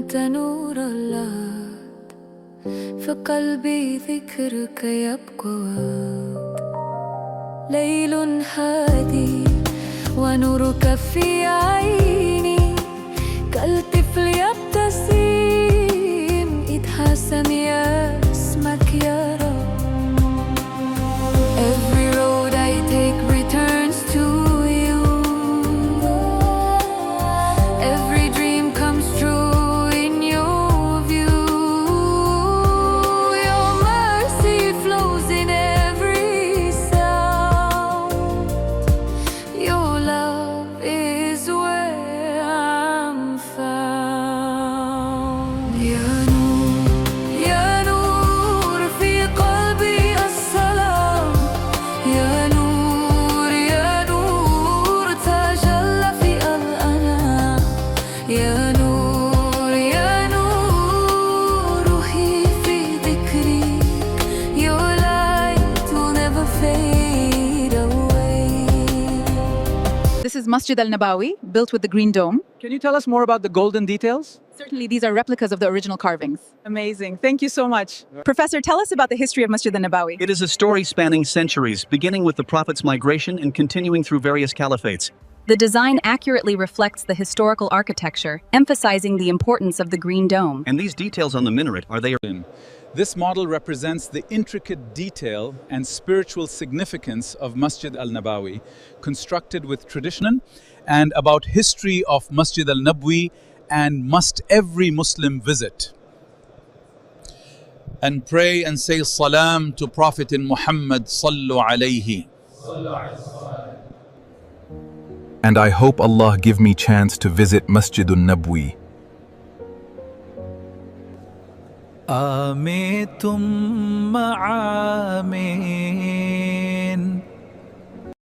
أنت نور الله، في قلبي ذكرك يبقى واد. ليل هادي ونورك في عيني، كالطفل يبتسم إذ حسن يا اسمك يا رب. Every road I take returns to you. Every dream comes true in your view. Your mercy flows in every sound. Your love is where I'm found. Ya Noor fi qalbi as-salam. Ya Noor tajalla fi al-anam. Ya Noor ruhi fi dhikri. Your light will never fade away. This is Masjid al-Nabawi, built with the green dome. Can you tell us more about the golden details? Certainly, these are replicas of the original carvings. Amazing. Thank you so much. Professor, tell us about the history of Masjid al-Nabawi. It is a story spanning centuries, beginning with the Prophet's migration and continuing through various caliphates. The design accurately reflects the historical architecture, emphasizing the importance of the green dome. And these details on the minaret are they. This model represents the intricate detail and spiritual significance of Masjid al-Nabawi, constructed with tradition and about history of Masjid al-Nabwi, and must every Muslim visit. And pray and say salam to Prophet Muhammad sallu alayhi. And I hope Allah give me chance to visit Masjid al-Nabwi. آمين ثم آمين